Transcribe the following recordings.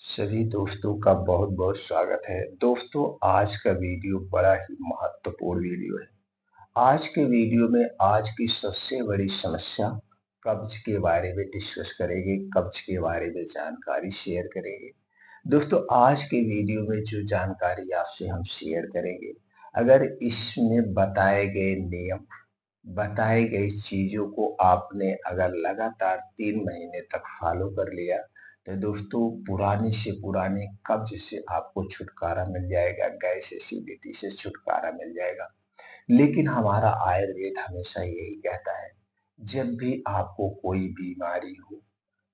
सभी दोस्तों का बहुत बहुत स्वागत है। दोस्तों, आज का वीडियो बड़ा ही महत्वपूर्ण वीडियो है। आज के वीडियो में आज की सबसे बड़ी समस्या कब्ज के बारे में डिस्कस करेंगे, कब्ज के बारे में जानकारी शेयर करेंगे। दोस्तों, आज के वीडियो में जो जानकारी आपसे हम शेयर करेंगे, अगर इसमें बताए गए नियम, बताई गई चीजों को आपने अगर लगातार 3 महीने तक फॉलो कर लिया, तो दोस्तों पुराने से पुराने कब्ज से आपको छुटकारा मिल जाएगा, गैस एसिडिटी से छुटकारा मिल जाएगा। लेकिन हमारा आयुर्वेद हमेशा यही कहता है, जब भी आपको कोई बीमारी हो,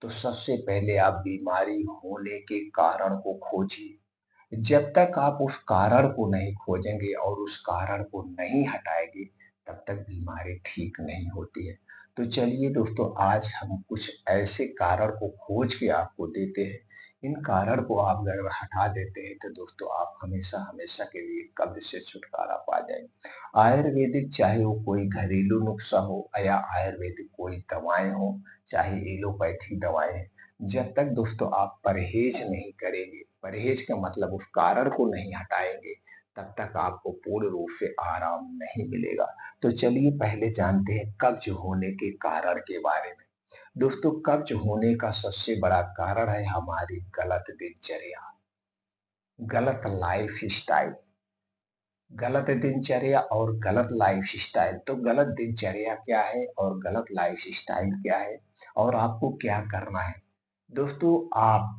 तो सबसे पहले आप बीमारी होने के कारण को खोजिए। जब तक आप उस कारण को नहीं खोजेंगे और उस कारण को नहीं हटाएंगे, तब तक बीमारी ठीक नहीं होती है। तो चलिए दोस्तों, आज हम कुछ ऐसे कारण को खोज के आपको देते हैं। इन कारण को आप अगर हटा देते हैं, तो दोस्तों आप हमेशा-हमेशा के लिए कब्ज से छुटकारा पा जाएँगे। आयुर्वेदिक चाहे वो कोई घरेलू नुस्खा हो या आयुर्वेदिक कोई दवाएँ हों, चाहे एलोपैथी दवाएँ हैं, जब तक दोस्तों आप परहेज नहीं करेंगे, परहेज का मतलब उस कारण को नहीं हटाएँगे, तब तक आपको पूर्ण रूप से आराम नहीं मिलेगा। तो चलिए पहले जानते हैं कब्ज होने के कारण के बारे में। दोस्तों, कब्ज होने का सबसे बड़ा कारण है हमारी गलत दिनचर्या, गलत लाइफ़स्टाइल। गलत दिनचर्या और गलत लाइफ़स्टाइल। तो गलत दिनचर्या क्या है और गलत लाइफ़स्टाइल क्या है और आपको क्या करना है? दोस्तों, आप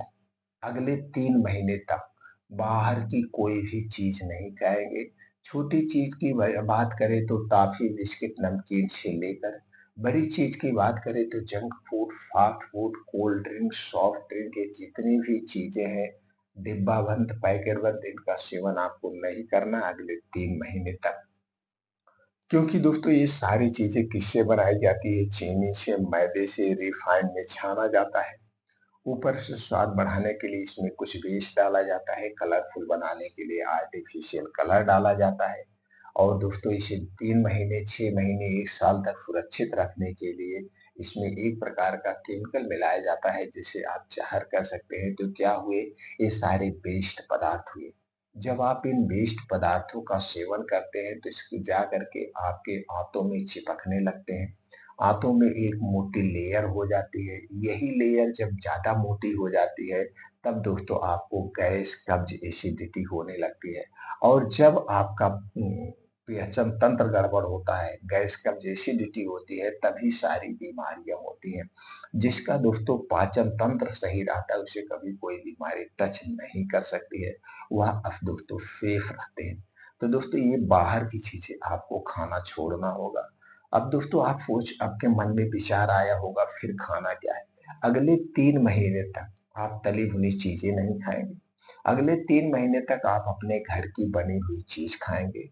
अगले 3 महीने तक बाहर की कोई भी चीज़ नहीं खाएँगे। छोटी चीज़ की बात करें तो टॉफ़ी, बिस्किट, नमकीन से लेकर बड़ी चीज़ की बात करें तो junk food, fast food, cold drink, soft drink, ये जितनी भी चीज़ें हैं, डिब्बाबंद, पैकेटबंद, इनका सेवन आपको नहीं करना अगले 3 महीने तक। क्योंकि दोस्तों ये सारी चीज़ें किससे बनाई जाती है? चीनी से, मैदे से, रिफाइंड में छाना जाता है। ऊपर से स्वाद बढ़ाने के लिए इसमें कुछ बेस डाला जाता है, कलरफुल बनाने के लिए आर्टिफिशियल कलर डाला जाता है और दोस्तों इसे 3 महीने, 6 महीने, 1 साल तक सुरक्षित रखने के लिए इसमें एक प्रकार का केमिकल मिलाया जाता है, जिसे आप ज़हर कह सकते हैं। तो क्या हुए? ये सारे वेस्ट पदार्थ हुए। जब आप इन वेस्ट पदार्थों का सेवन करते हैं, तो इसकी जा करके आपके आंतों में चिपकने लगते हैं। आंतों में एक मोटी लेयर हो जाती है। यही लेयर जब ज़्यादा मोटी हो जाती है, तब दोस्तों आपको गैस, कब्ज़, एसिडिटी होने लगती है और जब आपका पाचन तंत्र गड़बड़ होता है, गैस, कब्ज़, एसिडिटी होती है, तभी सारी बीमारियाँ होती हैं। जिसका दोस्तों पाचन तंत्र सही रहता है, उसे कभी कोई बीमारी टच नहीं कर सकती है। वह दोस्तों सेफ रहते हैं। तो दोस्तों ये बाहर की चीज़ें आपको खाना छोड़ना होगा। अब दोस्तों आपके मन में विचार आया होगा फिर खाना क्या है? अगले 3 महीने तक आप तली भुनी चीज़ें नहीं खाएँगे। अगले 3 महीने तक आप अपने घर की बनी हुई चीज़ खाएँगे।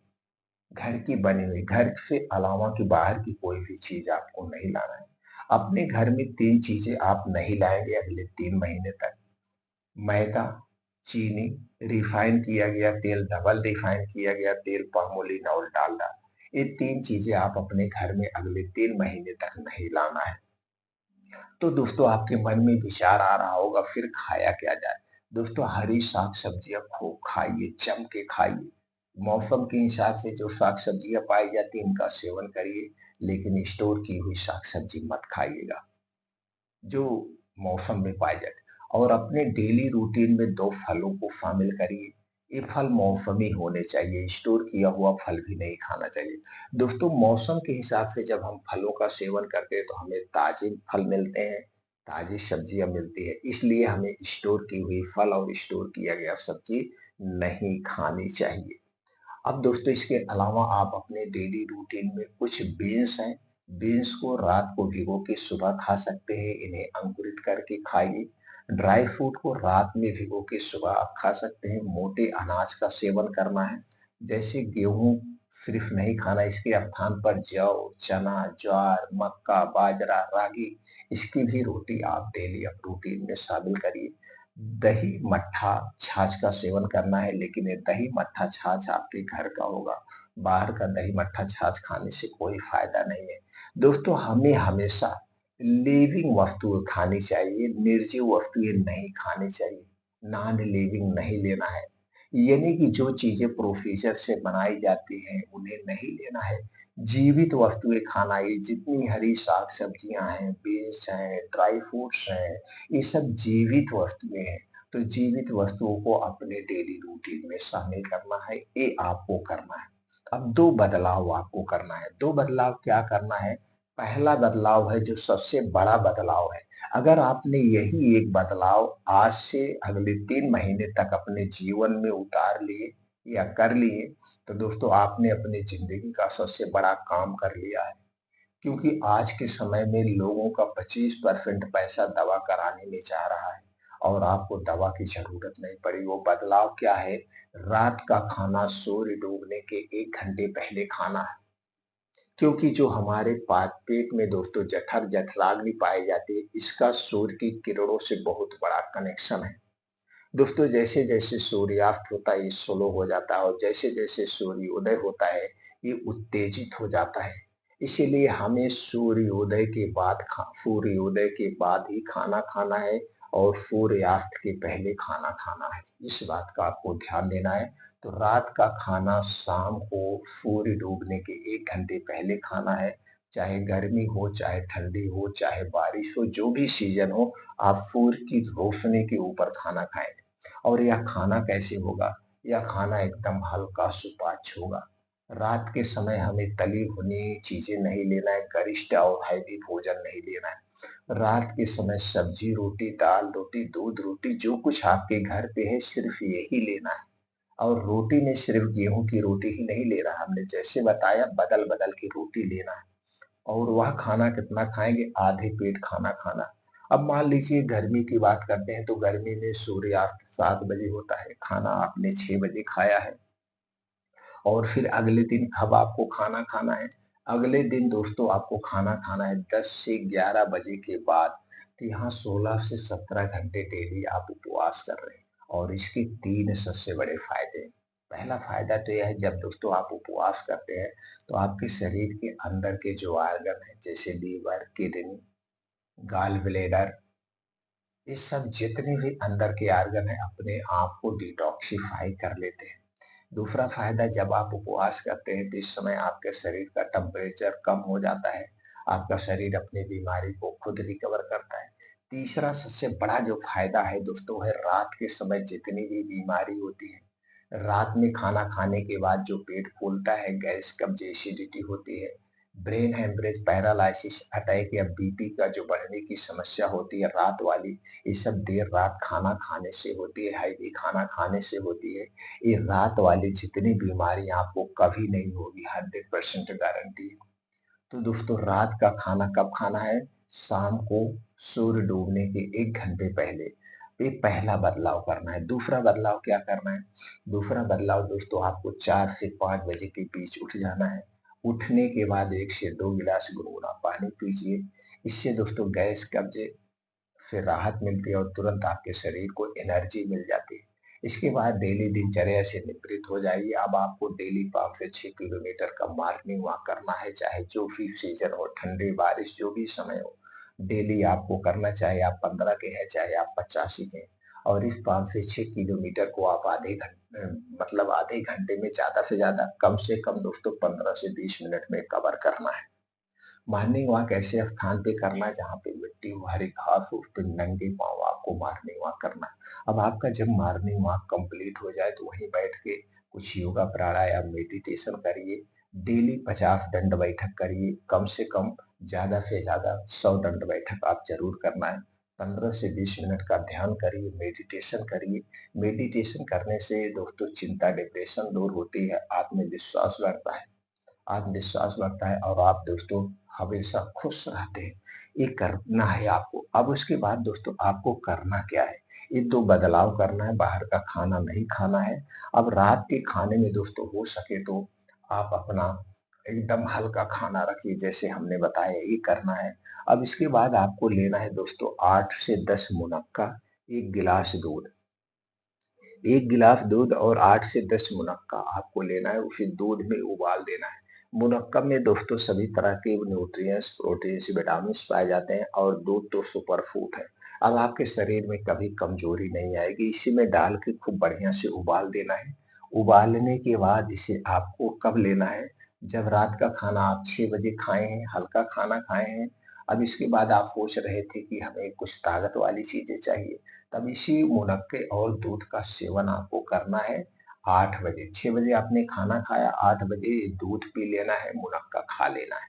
घर की बनी हुई, घर से अलावा की बाहर की कोई भी चीज़ आपको नहीं लाना है। अपने घर में 3 चीज़ें आप नहीं लाएँगे अगले 3 महीने तक। मैदा, चीनी, रिफाइन किया गया तेल, डबल रिफाइन किया गया तेल, पामोलिन और डालडा। ये 3 चीज़ें आप अपने घर में अगले 3 महीने तक नहीं लाना है। तो दोस्तों आपके मन में विचार आ रहा होगा फिर खाया क्या जाए? दोस्तों हरी साग-सब्जियाँ खूब खाइए, जम के खाइए। मौसम के हिसाब से जो साग-सब्जियाँ पाई जाती हैं इनका सेवन करिए, लेकिन स्टोर की हुई साग-सब्जी मत खाइएगा। जो मौसम में पाए जाते हैं और अपने डेली रूटीन में 2 फलों को शामिल करिए। ये फल मौसमी होने चाहिए, स्टोर किया हुआ फल भी नहीं खाना चाहिए। दोस्तों मौसम के हिसाब से जब हम फलों का सेवन करते हैं तो हमें ताज़े फल मिलते हैं, ताज़ी सब्जियाँ मिलती हैं, इसलिए हमें स्टोर की हुई फल और स्टोर किया गया सब्ज़ी नहीं खानी चाहिए। अब दोस्तों इसके अलावा आप अपने डेली रूटीन में कुछ बीन्स हैं, बीन्स को रात को भिगो के सुबह खा सकते हैं, इन्हें अंकुरित करके खाइए। ड्राई फ्रूट को रात में भिगो के सुबह आप खा सकते हैं। मोटे अनाज का सेवन करना है, जैसे गेहूँ सिर्फ नहीं खाना, इसके स्थान पर जौ, चना, ज्वार, मक्का, बाजरा, रागी, इसकी भी रोटी आप डेली रूटीन में शामिल करिए। दही, मट्ठा, छाछ का सेवन करना है, लेकिन ये दही, मट्ठा, छाछ आपके घर का होगा। बाहर का दही, मट्ठा, छाछ खाने से कोई फ़ायदा नहीं है। दोस्तों हमें हमेशा लिविंग वस्तुएँ खानी चाहिए, निर्जीव वस्तुएँ नहीं खानी चाहिए। नॉन लिविंग नहीं लेना है। यानी कि जो चीजें प्रोसीजर से बनाई जाती हैं उन्हें नहीं लेना है। जीवित वस्तुएं खाना, ये जितनी हरी साग सब्जियां हैं, बीन्स हैं, ड्राई फ्रूट्स हैं, ये सब जीवित वस्तुएं हैं। तो जीवित वस्तुओं को अपने डेली रूटीन में शामिल करना है, ये आपको करना है। अब दो बदलाव आपको करना है। दो बदलाव क्या करना है? पहला बदलाव है जो सबसे बड़ा बदलाव है। अगर आपने यही एक बदलाव आज से अगले 3 महीने तक अपने जीवन में उतार लिए या कर लिए, तो दोस्तों आपने अपनी ज़िंदगी का सबसे बड़ा काम कर लिया है। क्योंकि आज के समय में लोगों का 25% पैसा दवा कराने में जा रहा है और आपको दवा की ज़रूरत नहीं पड़ी। वो बदलाव क्या है? रात का खाना सूर्य डूबने के 1 घंटे पहले खाना है। क्योंकि जो हमारे पेट में दोस्तों जठर जठराग्नि पाई जाती है, इसका सूर्य की किरणों से बहुत बड़ा कनेक्शन है। दोस्तों जैसे जैसे सूर्यास्त होता है ये स्लो हो जाता है और जैसे जैसे सूर्योदय होता है ये उत्तेजित हो जाता है। इसीलिए हमें सूर्योदय के बाद ही खाना खाना है और सूर्यास्त के पहले खाना खाना है। इस बात का आपको ध्यान देना है। तो रात का खाना शाम को सूर्य डूबने के 1 घंटे पहले खाना है। चाहे गर्मी हो, चाहे ठंडी हो, चाहे बारिश हो, जो भी सीजन हो, आप सूर्य की रोशनी के ऊपर खाना खाएँ। और यह खाना कैसे होगा? यह खाना एकदम हल्का सुपाच्य होगा। रात के समय हमें तली भुनी चीजें नहीं लेना है, गरिष्ठ और हैवी भोजन नहीं लेना है। रात के समय सब्जी रोटी, दाल रोटी, दूध रोटी, जो कुछ आपके घर पे है सिर्फ यही लेना है। और रोटी में सिर्फ गेहूं की रोटी ही नहीं ले रहा, हमने जैसे बताया बदल बदल के रोटी लेना है। और वह खाना कितना खाएंगे? आधे पेट खाना खाना। अब मान लीजिए गर्मी की बात करते हैं तो गर्मी में सूर्यास्त 7 बजे होता है, खाना आपने 6 बजे खाया है और फिर अगले दिन कब आपको खाना खाना है? अगले दिन दोस्तों आपको खाना खाना है 10 से 11 बजे के बाद। तो यहाँ 16 से 17 घंटे डेली आप उपवास कर रहे हैं और इसके 3 सबसे बड़े फायदे हैं। पहला फायदा तो यह है, जब दोस्तों आप उपवास करते हैं तो आपके शरीर के अंदर के जो ऑर्गन है जैसे लीवर, किडनी, गॉल ब्लैडर, ये सब जितने भी अंदर के ऑर्गन है अपने आप को डिटॉक्सिफाई कर लेते हैं। दूसरा फायदा, जब आप उपवास करते हैं तो इस समय आपके शरीर का टेम्परेचर कम हो जाता है। आपका शरीर अपनी बीमारी को खुद रिकवर करता है। तीसरा सबसे बड़ा जो फायदा है दोस्तों है, रात के समय जितनी भी बीमारी होती है, रात में खाना खाने के बाद जो पेट फूलता है, गैस कब्ज, एसिडिटी होती है, ब्रेन हेमरेज, पैरालिसिस, अटैक या बीपी का जो बढ़ने की समस्या होती है रात वाली, ये सब देर रात खाना खाने से होती है, हैवी खाना खाने से होती है। ये रात वाली जितनी बीमारियां आपको कभी नहीं होगी, 100% गारंटी है। तो दोस्तों रात का खाना कब खाना है? शाम को सूर्य डूबने के 1 घंटे पहले। ये पहला बदलाव करना है। दूसरा बदलाव क्या करना है? दूसरा बदलाव दोस्तों आपको 4 से 5 बजे के बीच उठ जाना है। उठने के बाद 1 से 2 गिलास गुनगुना पानी पीजिए। इससे दोस्तों गैस, कब्ज से राहत मिलती है और तुरंत आपके शरीर को एनर्जी मिल जाती है। इसके बाद डेली दिनचर्या से निवृत्त हो जाइए। अब आपको डेली 5 से 6 किलोमीटर का मॉर्निंग वॉक करना है, चाहे जो भी सीजन हो, ठंडी बारिश जो भी समय हो, डेली आपको करना, चाहे आप 15 के हैं, चाहे आप 85 के हैं। और इस 5 से 6 किलोमीटर को आप आधे घंटे में ज्यादा से ज्यादा, कम से कम दोस्तों 15 से 20 मिनट में कवर करना है। मॉर्निंग वॉक ऐसे स्थान पे करना है जहाँ पे मिट्टी हो, हरी घास हो, उस पे नंगे पाँव आपको मॉर्निंग वॉक करना है। अब आपका जब मॉर्निंग वॉक कंप्लीट हो जाए तो वहीं बैठ के कुछ योगा, प्राणायाम, मेडिटेशन करिए। डेली 50 दंड बैठक करिए। कम से कम, ज्यादा से ज्यादा 100 दंड बैठक आप जरूर करना है। 15 से 20 मिनट का ध्यान करिए, मेडिटेशन करिए। मेडिटेशन करने से दोस्तों चिंता, डिप्रेशन दूर होती है, आत्मविश्वास बढ़ता है। आत्मविश्वास बढ़ता है और आप दोस्तों हमेशा खुश रहते हैं। ये करना है आपको। अब उसके बाद दोस्तों आपको करना क्या है? ये 2 बदलाव करना है, बाहर का खाना नहीं खाना है। अब रात के खाने में दोस्तों हो सके तो आप अपना एकदम हल्का खाना रखिए, जैसे हमने बताया ये करना है। अब इसके बाद आपको लेना है दोस्तों 8 से 10 मुनक्का, 1 गिलास दूध। 1 गिलास दूध और 8 से 10 मुनक्का आपको लेना है, उसे दूध में उबाल देना है। मुनक्का में दोस्तों सभी तरह के न्यूट्रिएंट्स, प्रोटीन्स, विटामिन्स पाए जाते हैं और दूध तो सुपर फूड है। अब आपके शरीर में कभी कमजोरी नहीं आएगी। इसी में डाल के खूब बढ़िया से उबाल देना है। उबालने के बाद इसे आपको कब लेना है? जब रात का खाना आप 6 बजे खाए हैं, हल्का खाना खाए हैं, अब इसके बाद आप सोच रहे थे कि हमें कुछ ताकत वाली चीजें चाहिए, तब इसी मुनक्के और दूध का सेवन आपको करना है 8 बजे। 6 बजे आपने खाना खाया, 8 बजे दूध पी लेना है, मुनक्का खा लेना है।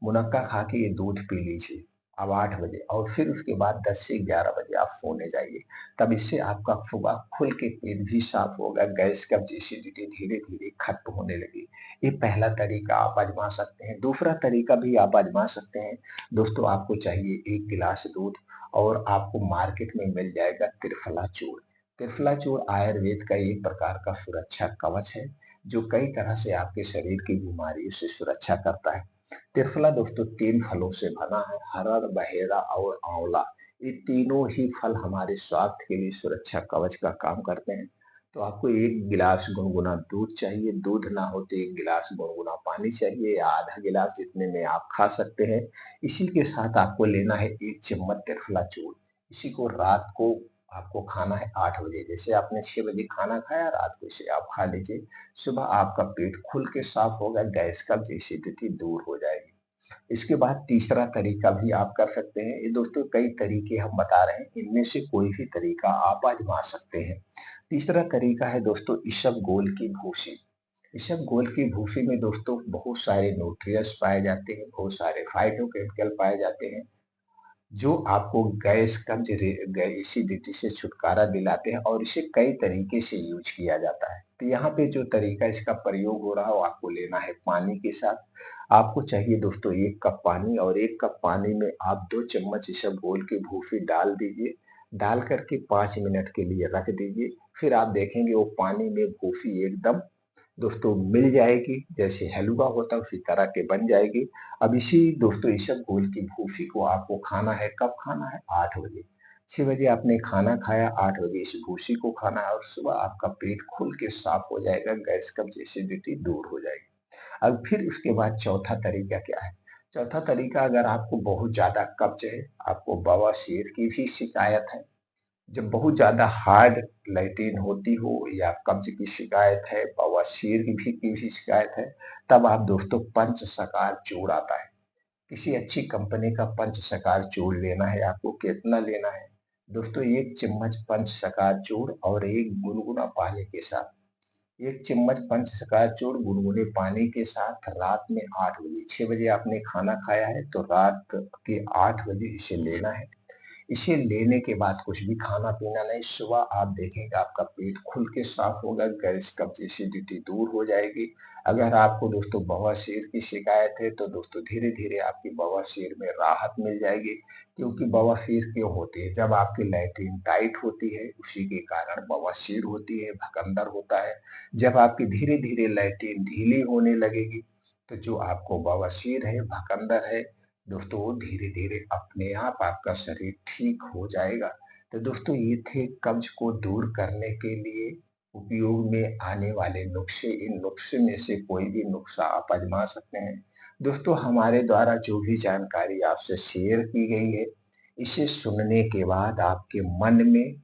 मुनक्का खा के ये दूध पी लीजिए अब 8 बजे, और फिर उसके बाद 10 से 11 बजे आप सोने जाइए। तब इससे आपका सुबह खुल के पेट भी साफ होगा, गैस कब्ज एसिडिटी धीरे-धीरे खत्म होने लगी। ये पहला तरीका आप आज़मा सकते हैं। दूसरा तरीका भी आप आज़मा सकते हैं। दोस्तों, आपको चाहिए 1 गिलास दूध और आपको मार्केट में मिल जाएगा त्रिफला चूर्ण। त्रिफला चूर्ण आयुर्वेद का एक प्रकार का सुरक्षा कवच है, जो कई तरह से आपके शरीर की बीमारियों से सुरक्षा करता है। त्रिफला दोस्तों 3 फलों से बना है, हरा, बहेरा और आंवला। ये तीनों ही फल हमारे स्वास्थ्य के लिए सुरक्षा कवच का काम करते हैं। तो आपको 1 गिलास गुनगुना दूध चाहिए, दूध ना हो तो 1 गिलास गुनगुना पानी चाहिए या आधा गिलास, जितने में आप खा सकते हैं। इसी के साथ आपको लेना है 1 चम्मच त्रिफला चूर्ण। इसी को रात को आपको खाना है 8 बजे। जैसे आपने 6 बजे खाना खाया, रात को इसे आप खा लीजिए। सुबह आपका पेट खुल के साफ होगा, गैस कब्ज एसिडिटी दूर हो जाएगी। इसके बाद तीसरा तरीका भी आप कर सकते हैं। ये दोस्तों कई तरीके हम बता रहे हैं, इनमें से कोई भी तरीका आप आजमा सकते हैं। तीसरा तरीका है दोस्तों इसबगोल की भूसी। इसबगोल की भूसी में दोस्तों बहुत सारे न्यूट्रिएंट्स पाए जाते हैं, बहुत सारे फाइटोकेमिकल पाए जाते हैं, जो आपको गैस कब्ज एसिडिटी से छुटकारा दिलाते हैं, और इसे कई तरीके से यूज किया जाता है। तो यहाँ पे जो तरीका इसका प्रयोग हो रहा है, वो आपको लेना है पानी के साथ। आपको चाहिए दोस्तों 1 कप पानी, और 1 कप पानी में आप 2 चम्मच इसबगोल की भूसी डाल दीजिए। डाल करके 5 मिनट के लिए रख दीजिए। फिर आप देखेंगे वो पानी में भूसी एकदम दोस्तों मिल जाएगी, जैसे हलवा होता है उसी तरह के बन जाएगी। अब इसी दोस्तों इसबगोल की भूसी को आपको खाना है, कब खाना है? 8 बजे। 6 बजे आपने खाना खाया, 8 बजे इस भूसी को खाना है, और सुबह आपका पेट खुल के साफ हो जाएगा, गैस कब्ज एसिडिटी दूर हो जाएगी। अब फिर उसके बाद चौथा तरीका क्या है? चौथा तरीका, अगर आपको बहुत ज्यादा कब्ज है, आपको बवासीर की भी शिकायत है, जब बहुत ज़्यादा हार्ड लैट्रिन होती हो, या कब्ज की शिकायत है, बवासीर की भी शिकायत है, तब आप दोस्तों पंचसकार चूर्ण आता है, किसी अच्छी कंपनी का पंचसकार चूर्ण लेना है आपको। कितना लेना है? दोस्तों 1 चम्मच पंचसकार चूर्ण और 1 गुनगुना पानी के साथ। 1 चम्मच पंचसकार चूर्ण गुनगुने पानी के साथ रात में 8 बजे, 6 बजे आपने खाना खाया है तो रात के 8 बजे इसे लेना है। इसे लेने के बाद कुछ भी खाना-पीना नहीं, सुबह आप देखेंगे आपका पेट खुल के साफ होगा, गैस कब्ज एसिडिटी दूर हो जाएगी। अगर आपको दोस्तों बवासीर की शिकायत है, तो दोस्तों धीरे-धीरे आपकी बवासीर में राहत मिल जाएगी। क्योंकि बवासीर क्यों होती है? जब आपकी लैट्रिन टाइट होती है, उसी के कारण बवासीर होती है, भकंदर होता है। जब आपकी धीरे-धीरे लैट्रिन ढीली होने लगेगी, तो जो आपको बवासीर है, भकंदर है, दोस्तों वो धीरे-धीरे अपने आप आपका शरीर ठीक हो जाएगा। तो दोस्तों ये थे कब्ज को दूर करने के लिए उपयोग में आने वाले नुस्खे। इन नुस्खे में से कोई भी नुस्खा आप आज़मा सकते हैं। दोस्तों, हमारे द्वारा जो भी जानकारी आपसे शेयर की गई है, इसे सुनने के बाद आपके मन में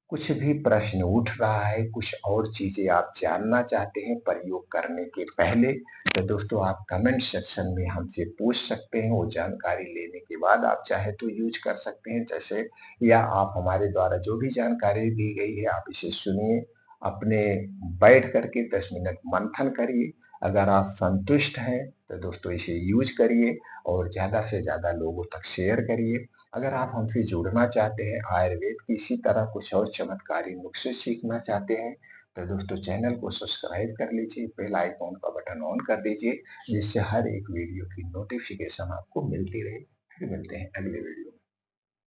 कुछ भी प्रश्न उठ रहा है, कुछ और चीज़ें आप जानना चाहते हैं प्रयोग करने के पहले, तो दोस्तों आप कमेंट सेक्शन में हमसे पूछ सकते हैं। वो जानकारी लेने के बाद आप चाहे तो यूज़ कर सकते हैं, जैसे, या आप हमारे द्वारा जो भी जानकारी दी गई है, आप इसे सुनिए, अपने बैठ कर के 10 मिनट मंथन करिए। अगर आप संतुष्ट हैं, तो दोस्तों इसे यूज़ करिए और ज़्यादा से ज़्यादा लोगों तक शेयर करिए। अगर आप हमसे जुड़ना चाहते हैं, आयुर्वेद की इसी तरह कुछ और चमत्कारी नुस्खे सीखना चाहते हैं, तो दोस्तों चैनल को सब्सक्राइब कर लीजिए, बेल आइकॉन का बटन ऑन कर दीजिए, जिससे हर एक वीडियो की नोटिफिकेशन आपको मिलती रहे। फिर मिलते हैं अगले वीडियो में।